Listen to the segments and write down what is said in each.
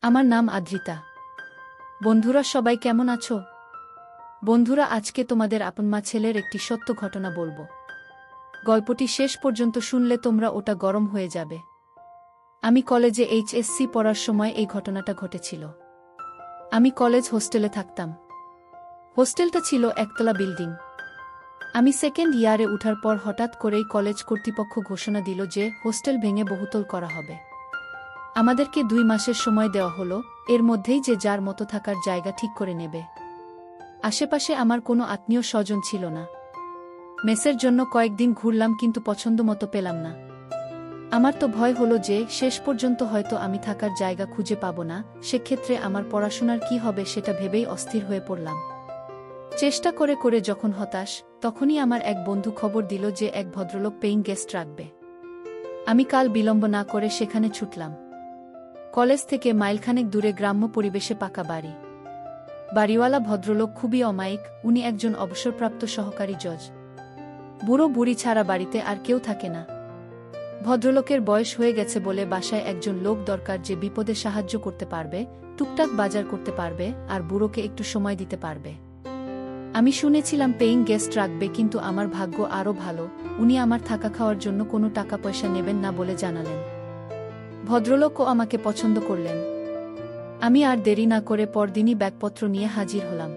আমার নাম আদ্রিতা। বন্ধুরা সবাই কেমন আছো? বন্ধুরা, আজকে তোমাদের আপনমা ছেলের একটি সত্য ঘটনা বলবো। গল্পটি শেষ পর্যন্ত শুনলে তোমরা ওটা গরম হয়ে যাবে। আমি কলেজে এইচএসসি পড়ার সময় এই ঘটনাটা ঘটেছিল। আমি কলেজ হোস্টেলে থাকতাম। হোস্টেলটা ছিল একতলা বিল্ডিং। আমি সেকেন্ড ইয়ারে উঠার পর হঠাৎ করেই কলেজ কর্তৃপক্ষ ঘোষণা দিল যে হোস্টেল ভেঙে বহুতল করা হবে। আমাদেরকে 2 মাসের সময় দেওয়া হলো, এর মধ্যেই যে যার মতো থাকার জায়গা ঠিক করে নেবে। আশেপাশে আমার কোনো আত্মীয় স্বজন ছিল না। মেসের জন্য কয়েকদিন ঘুরলাম, কিন্তু পছন্দ মতো পেলাম না। আমার তো ভয় হলো যে শেষ পর্যন্ত হয়তো আমি থাকার জায়গা খুঁজে পাবো না, সেক্ষেত্রে আমার পড়াশোনার কি হবে সেটা ভেবেই অস্থির হয়ে পড়লাম। চেষ্টা করে করে যখন হতাশ, তখনই আমার এক বন্ধু খবর দিল যে এক ভদ্রলোক পেইং গেস্ট রাখবে। আমি কাল বিলম্ব না করে সেখানে ছুটলাম। কলেজ থেকে মাইলখানেক দূরে গ্রাম্য পরিবেশে পাকা বাড়ি। বাড়িওয়ালা ভদ্রলোক খুবই অমায়িক। উনি একজন অবসরপ্রাপ্ত সহকারী জজ। বুড়ো বুড়ি ছাড়া বাড়িতে আর কেউ থাকে না। ভদ্রলোকের বয়স হয়ে গেছে বলে বাসায় একজন লোক দরকার যে বিপদে সাহায্য করতে পারবে, টুকটাক বাজার করতে পারবে আর বুড়োকে একটু সময় দিতে পারবে। আমি শুনেছিলাম পেইং গেস্ট রাখবে, কিন্তু আমার ভাগ্য আরও ভালো, উনি আমার থাকা খাওয়ার জন্য কোনো টাকা পয়সা নেবেন না বলে জানালেন। ভদ্রলোকও আমাকে পছন্দ করলেন। আমি আর দেরি না করে পরদিনই ব্যাগপত্র নিয়ে হাজির হলাম।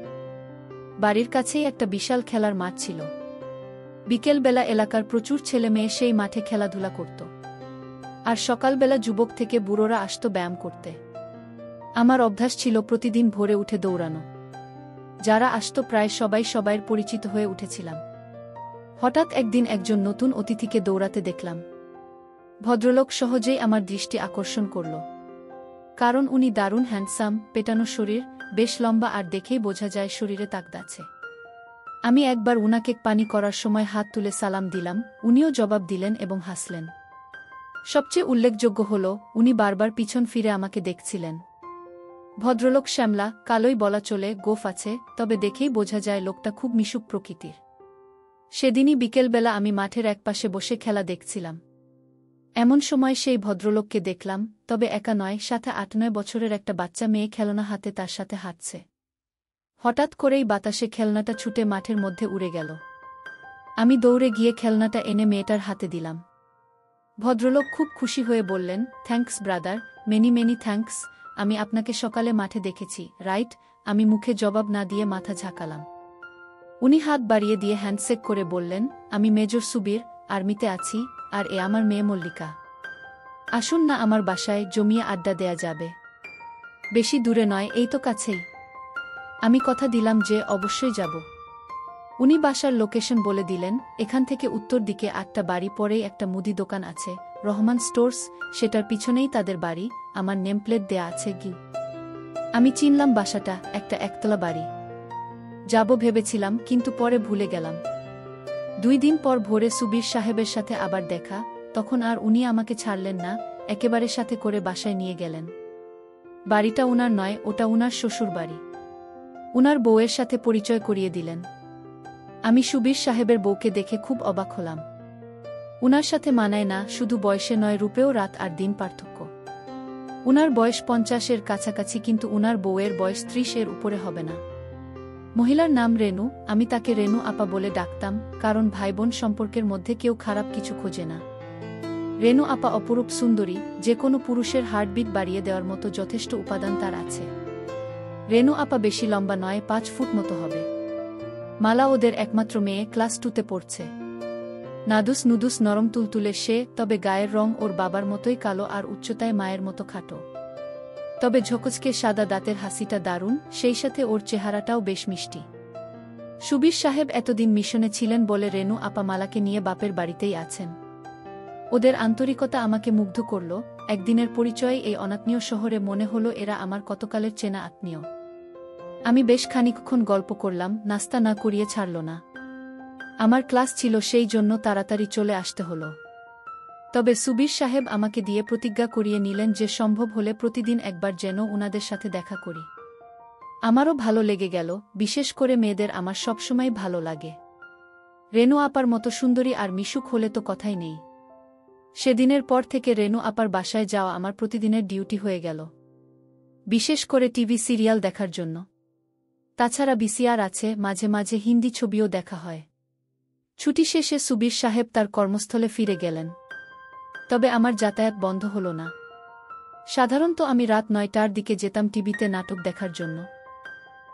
বাড়ির কাছেই একটা বিশাল খেলার মাঠ ছিল। বিকেলবেলা এলাকার প্রচুর ছেলে মেয়ে সেই মাঠে খেলাধুলা করত। আর সকালবেলা যুবক থেকে বুড়োরা আসত ব্যায়াম করতে। আমার অভ্যাস ছিল প্রতিদিন ভোরে উঠে দৌড়ানো। যারা আসত প্রায় সবাই সবাইয়ের পরিচিত হয়ে উঠেছিলাম। হঠাৎ একদিন একজন নতুন অতিথিকে দৌড়াতে দেখলাম। ভদ্রলোক সহজেই আমার দৃষ্টি আকর্ষণ করল, কারণ উনি দারুণ হ্যান্ডসাম, পেটানো শরীর, বেশ লম্বা, আর দেখেই বোঝা যায় শরীরে তাকত আছে। আমি একবার উনাকে পানি করার সময় হাত তুলে সালাম দিলাম, উনিও জবাব দিলেন এবং হাসলেন। সবচেয়ে উল্লেখযোগ্য হল, উনি বারবার পিছন ফিরে আমাকে দেখছিলেন। ভদ্রলোক শ্যামলা, কালোই বলা চলে, গোঁফ আছে, তবে দেখেই বোঝা যায় লোকটা খুব মিশুক প্রকৃতির। সেদিনই বিকেলবেলা আমি মাঠের একপাশে বসে খেলা দেখছিলাম। এমন সময় সেই ভদ্রলোককে দেখলাম, তবে একা নয়, সাথে 8-9 বছরের একটা বাচ্চা মেয়ে খেলনা হাতে তার সাথে হাঁটছে। হঠাৎ করেই বাতাসে খেলনাটা ছুটে মাঠের মধ্যে উড়ে গেল। আমি দৌড়ে গিয়ে খেলনাটা এনে মেয়েটার হাতে দিলাম। ভদ্রলোক খুব খুশি হয়ে বললেন, thanks brother, many many thanks. আমি আপনাকে সকালে মাঠে দেখেছি, রাইট? আমি মুখে জবাব না দিয়ে মাথা ঝাঁকালাম। উনি হাত বাড়িয়ে দিয়ে হ্যান্ডশেক করে বললেন, আমি মেজর সুবীর, আর্মিতে আছি, আর এ আমার মেয়ে মল্লিকা। আসুন না আমার বাসায়, জমিয়ে আড্ডা দেয়া যাবে। বেশি দূরে নয়, এই তো কাছেই। আমি কথা দিলাম যে অবশ্যই যাব। উনি বাসার লোকেশন বলে দিলেন। এখান থেকে উত্তর দিকে 8টা বাড়ি পরেই একটা মুদি দোকান আছে, রহমান স্টোর্স, সেটার পিছনেই তাদের বাড়ি। আমার নেমপ্লেট দেয়া আছে গি। আমি চিনলাম বাসাটা, একটা একতলা বাড়ি। যাব ভেবেছিলাম, কিন্তু পরে ভুলে গেলাম। 2 দিন পর ভোরে সুবীর সাহেবের সাথে আবার দেখা, তখন আর উনি আমাকে ছাড়লেন না, একেবারে সাথে করে বাসায় নিয়ে গেলেন। বাড়িটা উনার নয়, ওটা উনার শ্বশুর বাড়ি। উনার বউয়ের সাথে পরিচয় করিয়ে দিলেন। আমি সুবীর সাহেবের বউকে দেখে খুব অবাক হলাম। উনার সাথে মানায় না, শুধু বয়সে নয়, রূপেও রাত আর দিন পার্থক্য। উনার বয়স 50-এর কাছাকাছি, কিন্তু উনার বউয়ের বয়স 30-এর উপরে হবে না। মহিলার নাম রেনু। আমি তাকে রেনু আপা বলে ডাকতাম, কারণ ভাইবোন সম্পর্কের মধ্যে কেউ খারাপ কিছু খোঁজে না। রেনু আপা অপরূপ সুন্দরী, যে কোনো পুরুষের হার্টবিট বাড়িয়ে দেওয়ার মতো যথেষ্ট উপাদান তার আছে। রেনু আপা বেশি লম্বা নয়, 5 ফুট মতো হবে। মালা ওদের একমাত্র মেয়ে, ক্লাস 2-তে পড়ছে। নাদুস নুদুস নরম তুলতুলে সে, তবে গায়ের রং ওর বাবার মতোই কালো আর উচ্চতায় মায়ের মতো খাটো। তবে ঝকঝকে সাদা দাঁতের হাসিটা দারুণ, সেই সাথে ওর চেহারাটাও বেশ মিষ্টি। সুবীর সাহেব এতদিন মিশনে ছিলেন বলে রেনু আপা মালাকে নিয়ে বাপের বাড়িতেই আছেন। ওদের আন্তরিকতা আমাকে মুগ্ধ করল। একদিনের পরিচয়ে এই অনাত্মীয় শহরে মনে হলো এরা আমার কতকালের চেনা আত্মীয়। আমি বেশ খানিকক্ষণ গল্প করলাম, নাস্তা না করিয়ে ছাড়ল না। আমার ক্লাস ছিল, সেই জন্য তাড়াতাড়ি চলে আসতে হলো। তবে সুবীর সাহেব আমাকে দিয়ে প্রতিজ্ঞা করিয়ে নিলেন যে সম্ভব হলে প্রতিদিন একবার যেন উনাদের সাথে দেখা করি। আমারও ভালো লেগে গেল, বিশেষ করে মেয়েদের আমার সবসময় ভালো লাগে। রেনু আপার মতো সুন্দরী আর মিশুক হলে তো কথাই নেই। সেদিনের পর থেকে রেনু আপার বাসায় যাওয়া আমার প্রতিদিনের ডিউটি হয়ে গেল। বিশেষ করে টিভি সিরিয়াল দেখার জন্য। তাছাড়া ভিসিআর আছে, মাঝে মাঝে হিন্দি ছবিও দেখা হয়। ছুটি শেষে সুবীর সাহেব তার কর্মস্থলে ফিরে গেলেন। তবে আমার যাতায়াত বন্ধ হল না। সাধারণত আমি রাত 9টার দিকে যেতাম টিভিতে নাটক দেখার জন্য।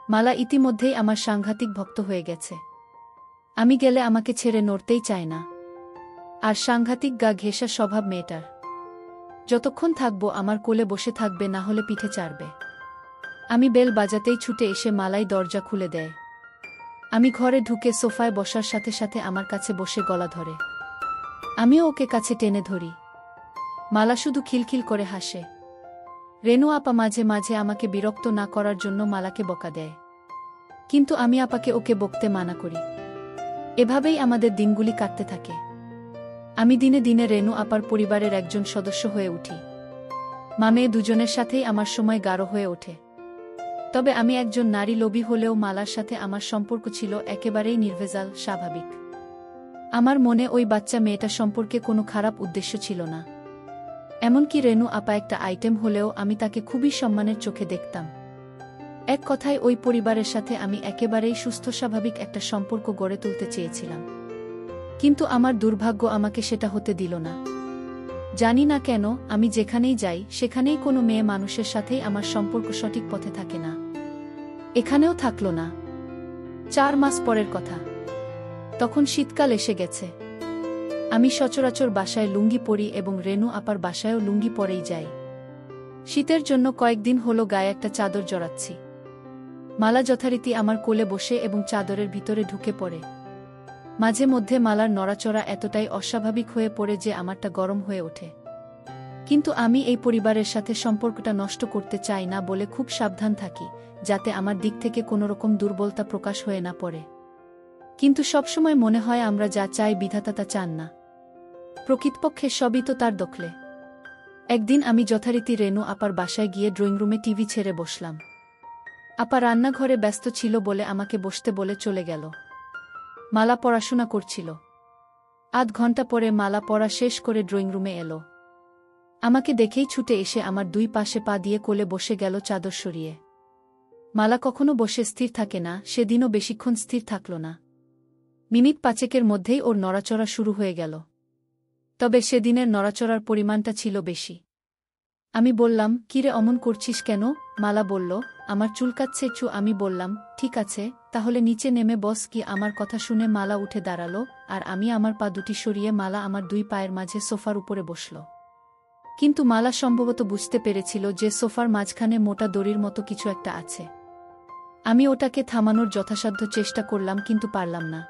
মালা ইতিমধ্যেই আমার সাংঘাতিক ভক্ত হয়ে গেছে। আমি গেলে আমাকে ছেড়ে নড়তেই চায় না। আর সাংঘাতিক গা ঘেঁষা স্বভাব মেয়েটার। যতক্ষণ থাকবো আমার কোলে বসে থাকবে, না হলে পিঠে চাড়বে। আমি বেল বাজাতেই ছুটে এসে মালাই দরজা খুলে দেয়। আমি ঘরে ঢুকে সোফায় বসার সাথে সাথে আমার কাছে বসে গলা ধরে। আমিও ওকে কাছে টেনে ধরি। মালা শুধু খিলখিল করে হাসে। রেনু আপা মাঝে মাঝে আমাকে বিরক্ত না করার জন্য মালাকে বকা দেয়, কিন্তু আমি আপাকে ওকে বকতে মানা করি। এভাবেই আমাদের দিনগুলি কাটতে থাকে। আমি দিনে দিনে রেনু আপার পরিবারের একজন সদস্য হয়ে উঠি। মেয়ে দুজনের সাথেই আমার সময় গাঢ় হয়ে ওঠে। তবে আমি একজন নারী লোভী হলেও মালার সাথে আমার সম্পর্ক ছিল একেবারেই নির্ভেজাল, স্বাভাবিক। আমার মনে ওই বাচ্চা মেয়েটা সম্পর্কে কোনো খারাপ উদ্দেশ্য ছিল না। এমনকি রেনু আপা একটা আইটেম হলেও আমি তাকে খুবই সম্মানের চোখে দেখতাম। এক কথায় ওই পরিবারের সাথে আমি একেবারেই সুস্থ স্বাভাবিক একটা সম্পর্ক গড়ে তুলতে চেয়েছিলাম। কিন্তু আমার দুর্ভাগ্য আমাকে সেটা হতে দিল না। জানি না কেন, আমি যেখানেই যাই সেখানেই কোনো মেয়ে মানুষের সাথেই আমার সম্পর্ক সঠিক পথে থাকে না। এখানেও থাকল না। 4 মাস পরের কথা। তখন শীতকাল এসে গেছে। আমি সচরাচর বাসায় লুঙ্গি পরি এবং রেনু আপার বাসায়ও লুঙ্গি পরেই যাই। শীতের জন্য কয়েকদিন হলো গায়ে একটা চাদর জড়াচ্ছি। মালা যথারীতি আমার কোলে বসে এবং চাদরের ভিতরে ঢুকে পড়ে। মাঝে মধ্যে মালার নড়াচড়া এতটাই অস্বাভাবিক হয়ে পড়ে যে আমারটা গরম হয়ে ওঠে। কিন্তু আমি এই পরিবারের সাথে সম্পর্কটা নষ্ট করতে চাই না বলে খুব সাবধান থাকি, যাতে আমার দিক থেকে কোনোরকম দুর্বলতা প্রকাশ হয়ে না পড়ে। কিন্তু সবসময় মনে হয় আমরা যা চাই বিধাতা তা চান না। প্রকৃতপক্ষে সবই তো তার দখলে। একদিন আমি যথারীতি রেনু আপার বাসায় গিয়ে ড্রয়িং রুমে টিভি ছেড়ে বসলাম। আপা রান্নাঘরে ব্যস্ত ছিল বলে আমাকে বসতে বলে চলে গেল। মালা পড়াশোনা করছিল। আধ ঘন্টা পরে মালা পড়া শেষ করে ড্রয়িং রুমে এলো। আমাকে দেখেই ছুটে এসে আমার 2 পাশে পা দিয়ে কোলে বসে গেল চাদর সরিয়ে। মালা কখনো বসে স্থির থাকে না, সেদিনও বেশিক্ষণ স্থির থাকল না। মিনিট 5 মধ্যেই ওর নড়াচড়া শুরু হয়ে গেল। তবে সেদিনের নড়াচড়ার পরিমাণটা ছিল বেশি। আমি বললাম, কিরে অমন করছিস কেন? মালা বলল, আমার চুলকাচ্ছে চু। আমি বললাম, ঠিক আছে, তাহলে নিচে নেমে বস। কি আমার কথা শুনে মালা উঠে দাঁড়ালো, আর আমি আমার পা দুটি সরিয়ে মালা আমার 2 পায়ের মাঝে সোফার উপরে বসল। কিন্তু মালা সম্ভবত বুঝতে পেরেছিল যে সোফার মাঝখানে মোটা দড়ির মতো কিছু একটা আছে। আমি ওটাকে থামানোর যথাসাধ্য চেষ্টা করলাম, কিন্তু পারলাম না।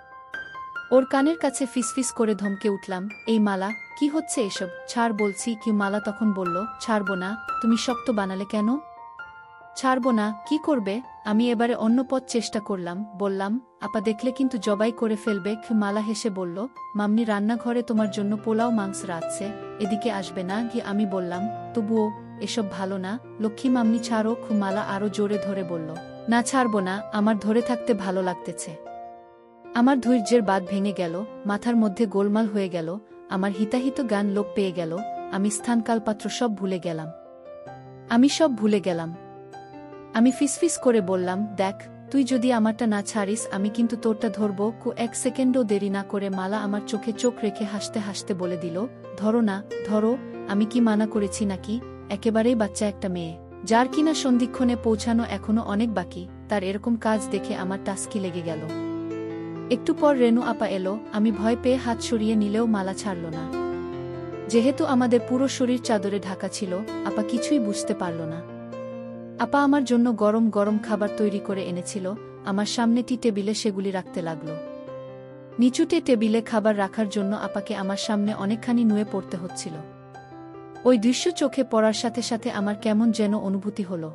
ওর কানের কাছে ফিসফিস করে ধমকে উঠলাম, এই মালা, কি হচ্ছে এসব? ছাড় বলছি। কি? মালা তখন বলল, ছাড়ব না। তুমি শক্ত বানালে কেন? ছাড়ব না, কি করবে? আমি এবারে অন্য পথ চেষ্টা করলাম। বললাম, আপা দেখলে কিন্তু জবাই করে ফেলবে। মালা হেসে বলল, মাম্নি রান্নাঘরে তোমার জন্য পোলাও মাংস রাঁধছে, এদিকে আসবে না? গিয়ে আমি বললাম, তবুও এসব ভালো না, লক্ষ্মী মাম্নি ছাড়ো। মালা আরও জোরে ধরে বলল, না ছাড়ব না, আমার ধরে থাকতে ভালো লাগতেছে। আমার ধৈর্যের বাঁধ ভেঙে গেল, মাথার মধ্যে গোলমাল হয়ে গেল, আমার হিতাহিত গান লোপ পেয়ে গেল। আমি স্থানকালপাত্র সব ভুলে গেলাম। সব ভুলে গেলাম। আমি ফিসফিস করে বললাম, দেখ, তুই যদি আমারটা না ছাড়িস আমি কিন্তু তোরটা ধরব। 1 সেকেন্ডও দেরি না করে মালা আমার চোখে চোখ রেখে হাসতে হাসতে বলে দিল, ধরো না, ধরো। আমি কি মানা করেছি নাকি? একেবারেই বাচ্চা একটা মেয়ে, যার কিনা সন্ধিক্ষণে পৌঁছানো এখনো অনেক বাকি, তার এরকম কাজ দেখে আমার টাস্কি লেগে গেল। একটু পর রেনু আপা এলো। আমি ভয় পেয়ে হাত সরিয়ে নিলেও মালা ছাড়ল না। যেহেতু আমাদের পুরো শরীর চাদরে ঢাকা ছিল, আপা কিছুই বুঝতে পারল না। আপা আমার জন্য গরম গরম খাবার তৈরি করে এনেছিল। আমার সামনে টি টেবিলে সেগুলি রাখতে লাগল। নিচুটে টেবিলে খাবার রাখার জন্য আপাকে আমার সামনে অনেকখানি নুয়ে পড়তে হচ্ছিল। ওই দৃশ্য চোখে পড়ার সাথে সাথে আমার কেমন যেন অনুভূতি হলো।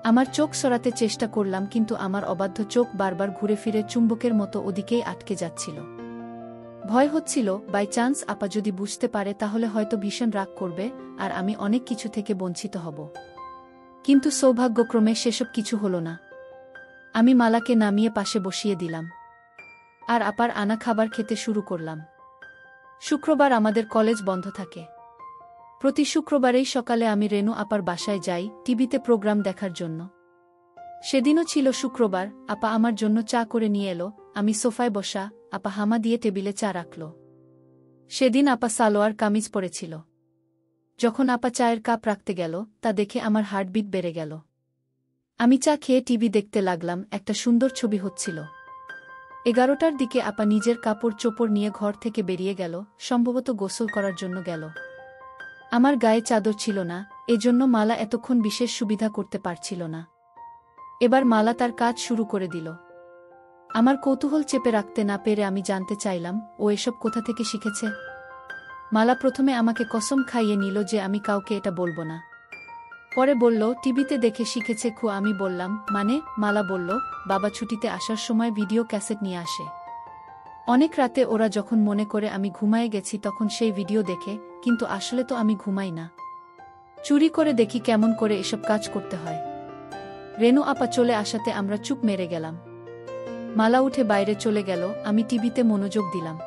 আমার চোখ সরাতে চেষ্টা করলাম, কিন্তু আমার অবাধ্য চোখ বারবার ঘুরে ফিরে চুম্বকের মতো ওদিকেই আটকে যাচ্ছিল। ভয় হচ্ছিল, বাই চান্স আপা যদি বুঝতে পারে তাহলে হয়তো ভীষণ রাগ করবে, আর আমি অনেক কিছু থেকে বঞ্চিত হব। কিন্তু সৌভাগ্যক্রমে সেসব কিছু হলো না। আমি মালাকে নামিয়ে পাশে বসিয়ে দিলাম, আর আপার আনা খাবার খেতে শুরু করলাম। শুক্রবার আমাদের কলেজ বন্ধ থাকে। প্রতি শুক্রবারেই সকালে আমি রেনু আপার বাসায় যাই টিভিতে প্রোগ্রাম দেখার জন্য। সেদিনও ছিল শুক্রবার। আপা আমার জন্য চা করে নিয়ে এলো। আমি সোফায় বসা, আপা হামা দিয়ে টেবিলে চা রাখল। সেদিন আপা সালোয়ার কামিজ পরেছিল। যখন আপা চায়ের কাপ রাখতে গেল, তা দেখে আমার হার্টবিট বেড়ে গেল। আমি চা খেয়ে টিভি দেখতে লাগলাম। একটা সুন্দর ছবি হচ্ছিল। 11টার দিকে আপা নিজের কাপড় চোপড় নিয়ে ঘর থেকে বেরিয়ে গেল, সম্ভবত গোসল করার জন্য গেল। আমার গায়ে চাদর ছিল না, এজন্য মালা এতক্ষণ বিশেষ সুবিধা করতে পারছিল না। এবার মালা তার কাজ শুরু করে দিল। আমার কৌতূহল চেপে রাখতে না পেরে আমি জানতে চাইলাম, ও এসব কোথা থেকে শিখেছে। মালা প্রথমে আমাকে কসম খাইয়ে নিল যে আমি কাউকে এটা বলবো না। পরে বলল টিভিতে দেখে শিখেছে খু। আমি বললাম মানে? মালা বলল বাবা ছুটিতে আসার সময় ভিডিও ক্যাসেট নিয়ে আসে। অনেক রাতে ওরা যখন মনে করে আমি ঘুমায়ে গেছি তখন সেই ভিডিও দেখে, কিন্তু আসলে তো আমি ঘুমাই না। চুরি করে দেখি কেমন করে এসব কাজ করতে হয়। রেনু আপা চলে আসাতে আমরা চুপ মেরে গেলাম। মালা উঠে বাইরে চলে গেল। আমি টিভিতে মনোযোগ দিলাম।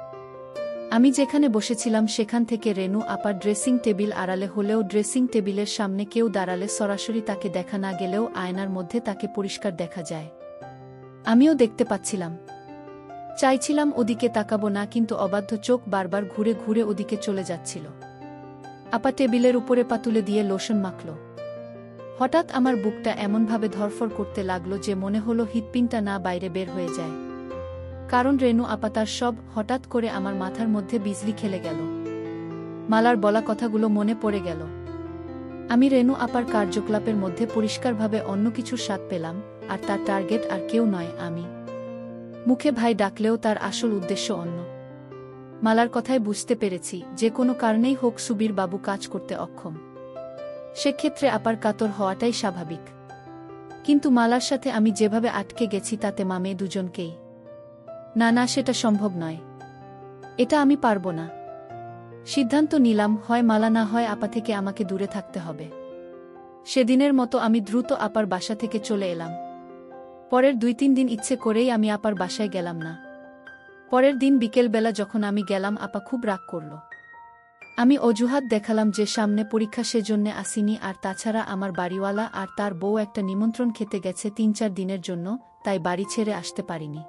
আমি যেখানে বসেছিলাম সেখান থেকে রেনু আপার ড্রেসিং টেবিল আড়ালে হলেও ড্রেসিং টেবিলের সামনে কেউ দাঁড়ালে সরাসরি তাকে দেখা না গেলেও আয়নার মধ্যে তাকে পরিষ্কার দেখা যায়। আমিও দেখতে পাচ্ছিলাম। চাইছিলাম ওদিকে তাকাবো না, কিন্তু অবাধ্য চোখ বারবার ঘুরে ঘুরে ওদিকে চলে যাচ্ছিল। আপা টেবিলের উপরে পা তুলে দিয়ে লোশন মাখল। হঠাৎ আমার বুকটা এমনভাবে ধরফর করতে লাগলো যে মনে হলো হৃৎপিণ্ডটা না বাইরে বের হয়ে যায়। কারণ রেনু আপা তার সব হঠাৎ করে আমার মাথার মধ্যে বিজলি খেলে গেল। মালার বলা কথাগুলো মনে পড়ে গেল। আমি রেনু আপার কার্যকলাপের মধ্যে পরিষ্কারভাবে অন্য কিছুর স্বাদ পেলাম, আর তার টার্গেট আর কেউ নয় আমি। মুখে ভাই ডাকলেও তার আসল উদ্দেশ্য অন্য। মালার কথায় বুঝতে পেরেছি যে কোনো কারণেই হোক সুবীর বাবু কাজ করতে অক্ষম। সেক্ষেত্রে আপার কাতর হওয়াটাই স্বাভাবিক। কিন্তু মালার সাথে আমি যেভাবে আটকে গেছি তাতে মামে দুজনকেই। না না, সেটা সম্ভব নয়। এটা আমি পারব না। সিদ্ধান্ত নিলাম, হয় মালা না হয় আপা থেকে আমাকে দূরে থাকতে হবে। সেদিনের মতো আমি দ্রুত আপার বাসা থেকে চলে এলাম। পরের 2-3 দিন ইচ্ছে করেই আমি আপার বাসায় গেলাম না। পরের দিন বিকেলবেলা যখন আমি গেলাম আপা খুব রাগ করল। আমি অজুহাত দেখালাম যে সামনে পরীক্ষা, সেজন্যে আসিনি, আর তাছাড়া আমার বাড়িওয়ালা আর তার বউ একটা নিমন্ত্রণ খেতে গেছে 3-4 দিনের জন্য, তাই বাড়ি ছেড়ে আসতে পারিনি।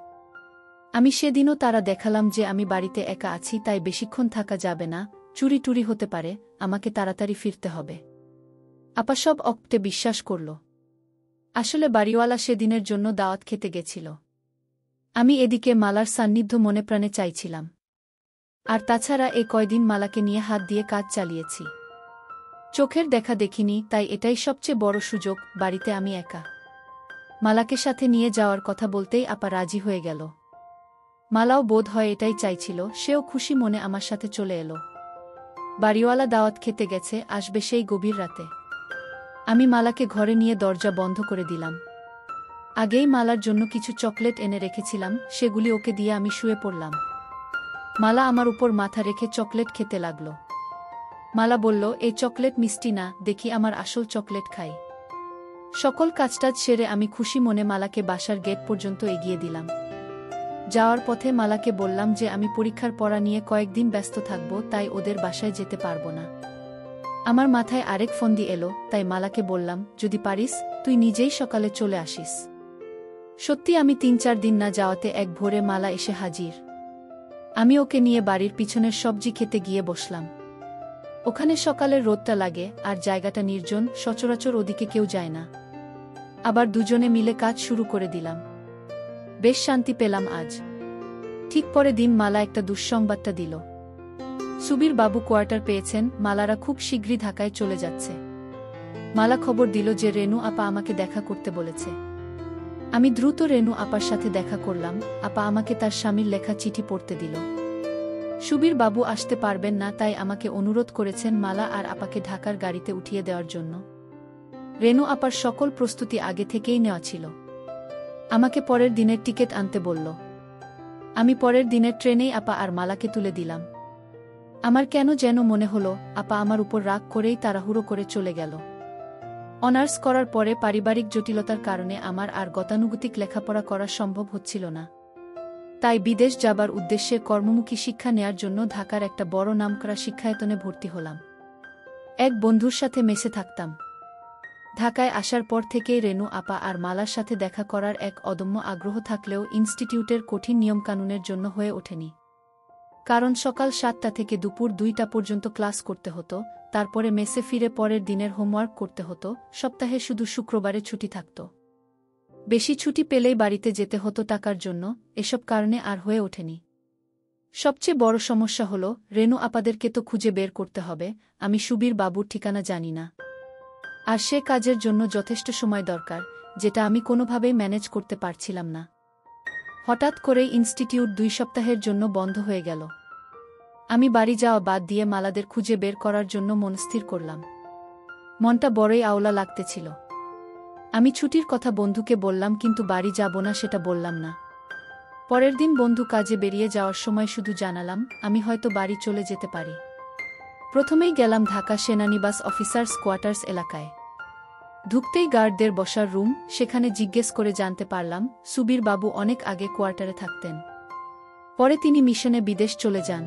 আমি সেদিনও তারা দেখালাম যে আমি বাড়িতে একা আছি, তাই বেশিক্ষণ থাকা যাবে না, চুরি টুরি হতে পারে, আমাকে তাড়াতাড়ি ফিরতে হবে। আপা সব অক্টে বিশ্বাস করল। আসলে বাড়িওয়ালা সেদিনের জন্য দাওয়াত খেতে গেছিল। আমি এদিকে মালার সান্নিধ্য মনে প্রাণে চাইছিলাম। আর তাছাড়া এ কয়দিন মালাকে নিয়ে হাত দিয়ে কাজ চালিয়েছি। চোখের দেখা দেখিনি, তাই এটাই সবচেয়ে বড় সুযোগ। বাড়িতে আমি একা। মালাকে সাথে নিয়ে যাওয়ার কথা বলতেই আপা রাজি হয়ে গেল। মালাও বোধ হয় এটাই চাইছিল, সেও খুশি মনে আমার সাথে চলে এলো। বাড়িওয়ালা দাওয়াত খেতে গেছে, আসবে সেই গভীর রাতে। আমি মালাকে ঘরে নিয়ে দরজা বন্ধ করে দিলাম। আগেই মালার জন্য কিছু চকলেট এনে রেখেছিলাম, সেগুলি ওকে দিয়ে আমি শুয়ে পড়লাম। মালা আমার উপর মাথা রেখে চকলেট খেতে লাগল। মালা বলল, এই চকলেট মিষ্টি না, দেখি আমার আসল চকলেট খাই। সকল কাজটাজ সেরে আমি খুশি মনে মালাকে বাসার গেট পর্যন্ত এগিয়ে দিলাম। যাওয়ার পথে মালাকে বললাম যে আমি পরীক্ষার পড়া নিয়ে কয়েকদিন ব্যস্ত থাকব, তাই ওদের বাসায় যেতে পারব না। আমার মাথায় আরেক ফন্দি এলো, তাই মালাকে বললাম, যদি পারিস তুই নিজেই সকালে চলে আসিস। সত্যি আমি 3-4 দিন না যাওয়াতে এক ভোরে মালা এসে হাজির। আমি ওকে নিয়ে বাড়ির পিছনের সবজি খেতে গিয়ে বসলাম। ওখানে সকালের রোদটা লাগে, আর জায়গাটা নির্জন, সচরাচর ওদিকে কেউ যায় না। আবার দুজনে মিলে কাজ শুরু করে দিলাম। বেশ শান্তি পেলাম আজ। ঠিক পরে দিন মালা একটা দুঃসংবাদটা দিল। সুবীর বাবু কোয়ার্টার পেয়েছেন, মালারা খুব শীঘ্রই ঢাকায় চলে যাচ্ছে। মালা খবর দিল যে রেনু আপা আমাকে দেখা করতে বলেছে। আমি দ্রুত রেনু আপার সাথে দেখা করলাম। আপা আমাকে তার স্বামীর লেখা চিঠি পড়তে দিল। সুবীর বাবু আসতে পারবেন না, তাই আমাকে অনুরোধ করেছেন মালা আর আপাকে ঢাকার গাড়িতে উঠিয়ে দেওয়ার জন্য। রেনু আপার সকল প্রস্তুতি আগে থেকেই নেওয়া ছিল। আমাকে পরের দিনের টিকিট আনতে বলল। আমি পরের দিনের ট্রেনেই আপা আর মালাকে তুলে দিলাম। আমার কেন যেন মনে হলো আপা আমার উপর রাগ করেই তাড়াহুড়ো করে চলে গেল। অনার্স করার পরে পারিবারিক জটিলতার কারণে আমার আর গতানুগতিক লেখাপড়া করা সম্ভব হচ্ছিল না। তাই বিদেশ যাবার উদ্দেশ্যে কর্মমুখী শিক্ষা নেয়ার জন্য ঢাকার একটা বড় নামকরা শিক্ষায়তনে ভর্তি হলাম। এক বন্ধুর সাথে মেসে থাকতাম। ঢাকায় আসার পর থেকেই রেনু আপা আর মালার সাথে দেখা করার এক অদম্য আগ্রহ থাকলেও ইনস্টিটিউটের কঠিন নিয়মকানুনের জন্য হয়ে ওঠেনি। কারণ সকাল ৭টা থেকে দুপুর ২টা পর্যন্ত ক্লাস করতে হতো, তারপরে মেসে ফিরে পরের দিনের হোমওয়ার্ক করতে হতো, সপ্তাহে শুধু শুক্রবারে ছুটি থাকত। বেশি ছুটি পেলেই বাড়িতে যেতে হতো টাকার জন্য, এসব কারণে আর হয়ে ওঠেনি। সবচেয়ে বড় সমস্যা হল রেনু আপাদেরকে তো খুঁজে বের করতে হবে, আমি সুবীর বাবুর ঠিকানা জানি না। আর সে কাজের জন্য যথেষ্ট সময় দরকার, যেটা আমি কোনোভাবেই ম্যানেজ করতে পারছিলাম না। হঠাৎ করেই ইনস্টিটিউট ২ সপ্তাহের জন্য বন্ধ হয়ে গেল। আমি বাড়ি যাওয়া বাদ দিয়ে মালাদের খুঁজে বের করার জন্য মনস্থির করলাম। মনটা বড়ই আওলা লাগতেছিল। আমি ছুটির কথা বন্ধুকে বললাম, কিন্তু বাড়ি যাব না সেটা বললাম না। পরের দিন বন্ধু কাজে বেরিয়ে যাওয়ার সময় শুধু জানালাম আমি হয়তো বাড়ি চলে যেতে পারি। প্রথমেই গেলাম ঢাকা সেনানিবাস অফিসার্স কোয়ার্টার্স এলাকায়। ঢুকতেই গার্ডদের বসার রুম, সেখানে জিজ্ঞেস করে জানতে পারলাম সুবীর বাবু অনেক আগে কোয়ার্টারে থাকতেন। পরে তিনি মিশনে বিদেশ চলে যান।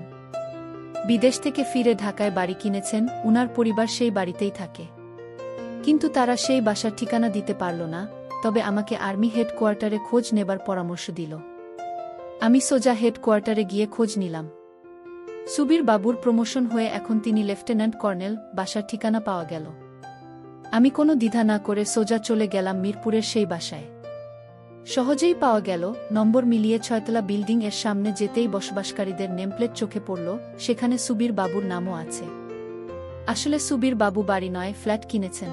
বিদেশ থেকে ফিরে ঢাকায় বাড়ি কিনেছেন, উনার পরিবার সেই বাড়িতেই থাকে। কিন্তু তারা সেই বাসার ঠিকানা দিতে পারল না, তবে আমাকে আর্মি হেডকোয়ার্টারে খোঁজ নেবার পরামর্শ দিল। আমি সোজা হেডকোয়ার্টারে গিয়ে খোঁজ নিলাম। সুবীর বাবুর প্রমোশন হয়ে এখন তিনি লেফটেন্যান্ট কর্নেল, বাসার ঠিকানা পাওয়া গেল। আমি কোনো দ্বিধা না করে সোজা চলে গেলাম মিরপুরের সেই বাসায়। সহজেই পাওয়া গেল, নম্বর মিলিয়ে ৬তলা বিল্ডিং এর সামনে যেতেই বসবাসকারীদের নেমপ্লেট চোখে পড়ল, সেখানে সুবীর বাবুর নামও আছে। আসলে সুবীর বাবু বাড়ি নয়, ফ্ল্যাট কিনেছেন।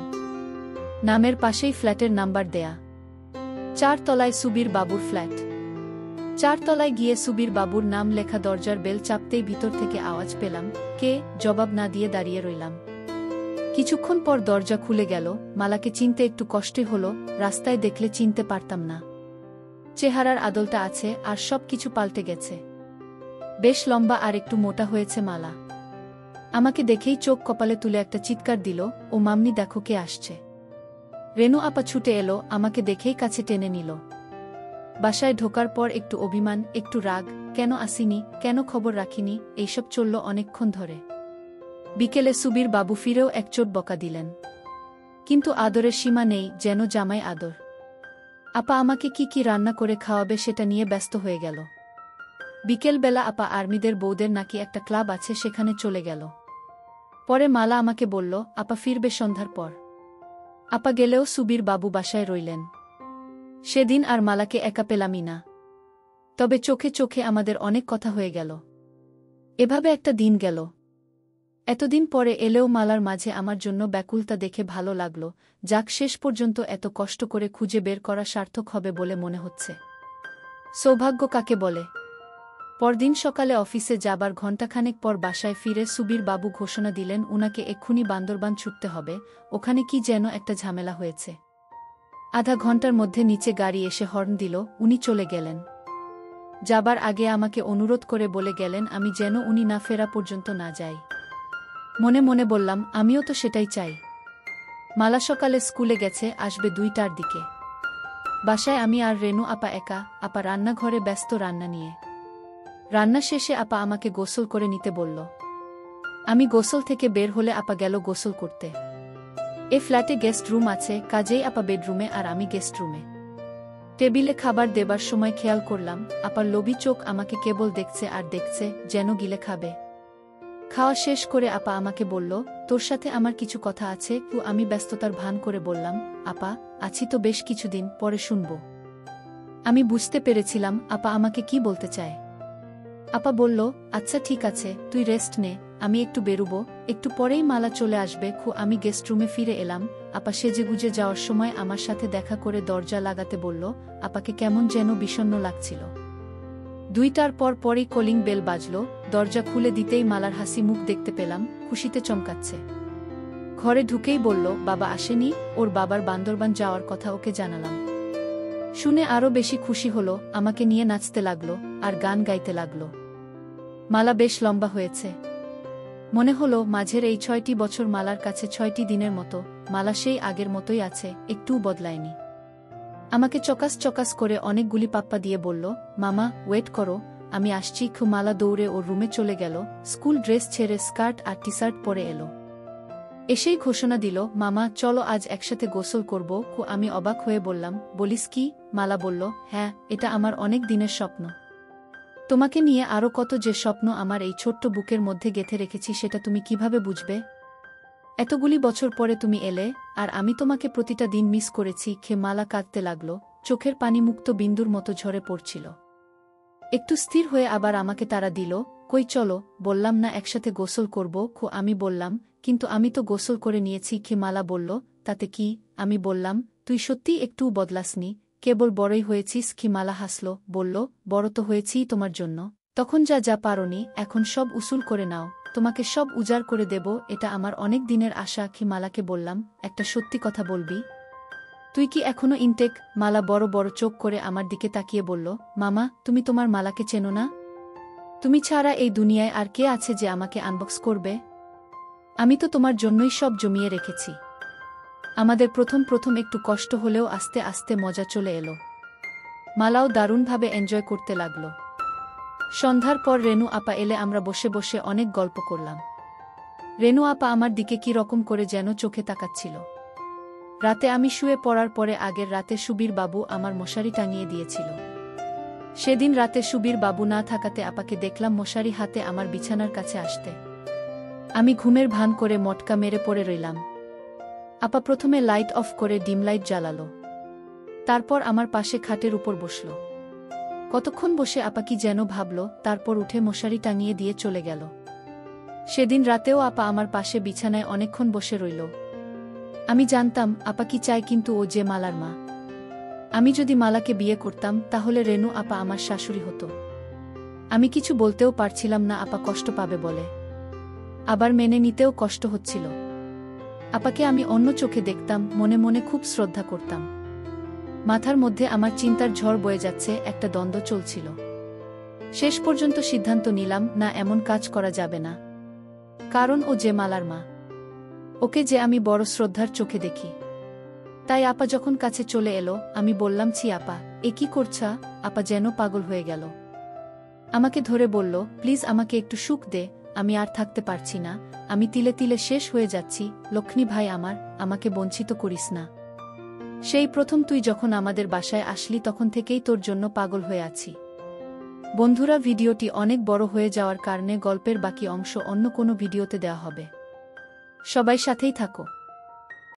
নামের পাশেই ফ্ল্যাটের নাম্বার দেয়া। ৪ তলায় সুবীর বাবুর ফ্ল্যাট। ৪ তলায় গিয়ে সুবীর বাবুর নাম লেখা দরজার বেল চাপতেই ভিতর থেকে আওয়াজ পেলাম, কে? জবাব না দিয়ে দাঁড়িয়ে রইলাম। কিছুক্ষণ পর দরজা খুলে গেল। মালাকে চিনতে একটু কষ্টই হলো, রাস্তায় দেখলে চিনতে পারতাম না। চেহারার আদলটা আছে, আর সব কিছু পাল্টে গেছে। বেশ লম্বা আর একটু মোটা হয়েছে মালা। আমাকে দেখেই চোখ কপালে তুলে একটা চিৎকার দিল, ও মাম্মি দেখো কে আসছে। রেনু আপা ছুটে এলো, আমাকে দেখেই কাছে টেনে নিল। বাসায় ঢোকার পর একটু অভিমান, একটু রাগ, কেন আসিনি, কেন খবর রাখিনি, এইসব চলল অনেকক্ষণ ধরে। বিকেলে সুবীর বাবু ফিরেও এক চোট বকা দিলেন। কিন্তু আদরের সীমা নেই, যেন জামাই আদর। আপা আমাকে কি কি রান্না করে খাওয়াবে সেটা নিয়ে ব্যস্ত হয়ে গেল। বিকেলবেলা আপা আর্মিদের বউদের নাকি একটা ক্লাব আছে, সেখানে চলে গেল। পরে মালা আমাকে বলল আপা ফিরবে সন্ধ্যার পর। আপা গেলেও সুবীর বাবু বাসায় রইলেন। সেদিন আর মালাকে একা পেলামই না। তবে চোখে চোখে আমাদের অনেক কথা হয়ে গেল। এভাবে একটা দিন গেল। এতদিন পরে এলেও মালার মাঝে আমার জন্য ব্যাকুলতা দেখে ভালো লাগল, যাক শেষ পর্যন্ত এত কষ্ট করে খুঁজে বের করা সার্থক হবে বলে মনে হচ্ছে। সৌভাগ্য কাকে বলে। পরদিন সকালে অফিসে যাবার ঘণ্টাখানেক পর বাসায় ফিরে সুবীর বাবু ঘোষণা দিলেন উনাকে এক্ষুনি বান্দরবান ছুটতে হবে, ওখানে কি যেন একটা ঝামেলা হয়েছে। আধা ঘণ্টার মধ্যে নিচে গাড়ি এসে হর্ন দিল, উনি চলে গেলেন। যাবার আগে আমাকে অনুরোধ করে বলে গেলেন আমি যেন উনি না ফেরা পর্যন্ত না যাই। মনে মনে বললাম আমিও তো সেটাই চাই। মালা সকালে স্কুলে গেছে, আসবে ২টার দিকে। বাসায় আমি আর রেনু আপা একা, আপা রান্নাঘরে ব্যস্ত রান্না নিয়ে। রান্না শেষে আপা আমাকে গোসল করে নিতে বলল। আমি গোসল থেকে বের হলে আপা গেল গোসল করতে। এ ফ্ল্যাটে গেস্ট রুম আছে, কাজেই আপা বেডরুমে আর আমি গেস্ট রুমে। টেবিলে খাবার দেবার সময় খেয়াল করলাম আপার লোভী চোখ আমাকে কেবল দেখছে আর দেখছে, যেন গিলে খাবে। খাওয়া শেষ করে আপা আমাকে বলল তোর সাথে আমার কিছু কথা আছে। আমি ব্যস্ততার ভান করে বললাম আপা আছি তো বেশ কিছুদিন, পরে শুনব। আমি বুঝতে পেরেছিলাম আপা আমাকে কি বলতে চায়। আপা বলল আচ্ছা ঠিক আছে, তুই রেস্ট নে, আমি একটু বেরুবো, একটু পরেই মালা চলে আসবে। আমি গেস্ট রুমে ফিরে এলাম। আপা সেজেগুজে যাওয়ার সময় আমার সাথে দেখা করে দরজা লাগাতে বলল। আপাকে কেমন যেন বিষণ্ণ লাগছিল। ২টার পরই কলিং বেল বাজল। দরজা খুলে দিতেই মালার হাসি মুখ দেখতে পেলাম, খুশিতে চমকাচ্ছে। ঘরে ঢুকেই বলল বাবা আসেনি, ওর বাবার বান্দরবান যাওয়ার কথা ওকে জানালাম। শুনে আরও বেশি খুশি হলো, আমাকে নিয়ে নাচতে লাগলো আর গান গাইতে লাগলো। মালা বেশ লম্বা হয়েছে। মনে হলো মাঝের এই ৬টি বছর মালার কাছে ৬টি দিনের মতো। মালা সেই আগের মতোই আছে, একটুও বদলায়নি। আমাকে চকাস চকাস করে অনেকগুলি পাপ্পা দিয়ে বলল মামা ওয়েট করো, আমি আসছি। মালা দৌড়ে ওর রুমে চলে গেল, স্কুল ড্রেস ছেড়ে স্কার্ট আর টি শার্ট পরে এলো। এসেই ঘোষণা দিল, মামা চলো আজ একসাথে গোসল করব। আমি অবাক হয়ে বললাম, বলিস কি? মালা বলল, হ্যাঁ, এটা আমার অনেক দিনের স্বপ্ন। তোমাকে নিয়ে আরও কত যে স্বপ্ন আমার এই ছোট্ট বুকের মধ্যে গেঁথে রেখেছি সেটা তুমি কিভাবে বুঝবে? এতগুলি বছর পরে তুমি এলে, আর আমি তোমাকে প্রতিটা দিন মিস করেছি। মালা কাঁদতে লাগল, চোখের পানি মুক্ত বিন্দুর মতো ঝরে পড়ছিল। একটু স্থির হয়ে আবার আমাকে তাড়া দিল, কই চলো, বললাম না একসাথে গোসল করব? আমি বললাম, কিন্তু আমি তো গোসল করে নিয়েছি। মালা বলল, তাতে কি? আমি বললাম, তুই সত্যিই একটুও বদলাসনি, কেবল বড়ই হয়েছিস। মালা হাসল, বলল, বড় তো হয়েছিই তোমার জন্য। তখন যা যা পারোনি, এখন সব উসুল করে নাও, তোমাকে সব উজাড় করে দেব, এটা আমার অনেক দিনের আশা। মালাকে বললাম, একটা সত্যি কথা বলবি? তুই কি এখনো ইনটেক? মালা বড় বড় চোখ করে আমার দিকে তাকিয়ে বলল, মামা তুমি তোমার মালাকে চেনো না? তুমি ছাড়া এই দুনিয়ায় আর কে আছে যে আমাকে আনবক্স করবে? আমি তো তোমার জন্যই সব জমিয়ে রেখেছি। আমাদের প্রথম প্রথম একটু কষ্ট হলেও আস্তে আস্তে মজা চলে এলো। মালাও দারুণভাবে এনজয় করতে লাগল। সন্ধ্যার পর রেনু আপা এলে আমরা বসে বসে অনেক গল্প করলাম। রেনু আপা আমার দিকে কি রকম করে যেন চোখে তাকাচ্ছিল। রাতে আমি শুয়ে পড়ার পরে আগের রাতে সুবীর বাবু আমার মশারি টাঙিয়ে দিয়েছিল। সেদিন রাতে সুবীর বাবু না থাকাতে আপাকে দেখলাম মশারি হাতে আমার বিছানার কাছে আসতে। আমি ঘুমের ভান করে মটকা মেরে পড়ে রইলাম। আপা প্রথমে লাইট অফ করে ডিম লাইট জ্বালালো, তারপর আমার পাশে খাটের উপর বসল। কতক্ষণ বসে আপা কি যেন ভাবল, তারপর উঠে মশারি টাঙিয়ে দিয়ে চলে গেল। সেদিন রাতেও আপা আমার পাশে বিছানায় অনেকক্ষণ বসে রইল। আমি জানতাম আপা কি চায়, কিন্তু ও যে মালার মা। আমি যদি মালাকে বিয়ে করতাম তাহলে রেনু আপা আমার শাশুড়ি হতো। আমি কিছু বলতেও পারছিলাম না আপা কষ্ট পাবে বলে, আবার মেনে নিতেও কষ্ট হচ্ছিল। আপাকে আমি অন্য চোখে দেখতাম, মনে মনে খুব শ্রদ্ধা করতাম। মাথার মধ্যে আমার চিন্তার ঝড় বয়ে যাচ্ছে, একটা দ্বন্দ্ব চলছিল। শেষ পর্যন্ত সিদ্ধান্ত নিলাম, না, এমন কাজ করা যাবে না। কারণ ও যে মালার মা, ওকে যে আমি বড় শ্রদ্ধার চোখে দেখি। তাই আপা যখন কাছে চলে এলো, আমি বললাম, ছি আপা, এ কি করছা? আপা যেন পাগল হয়ে গেল। আমাকে ধরে বলল, প্লিজ আমাকে একটু সুখ দে, আমি আর থাকতে পারছি না, আমি তিলে তিলে শেষ হয়ে যাচ্ছি। লক্ষ্মী ভাই আমার, আমাকে বঞ্চিত করিস না। সেই প্রথম তুই যখন আমাদের বাসায় আসলি তখন থেকেই তোর জন্য পাগল হয়ে আছি। বন্ধুরা, ভিডিওটি অনেক বড় হয়ে যাওয়ার কারণে গল্পের বাকি অংশ অন্য কোনো ভিডিওতে দেওয়া হবে। সবাই সাথেই থাকো।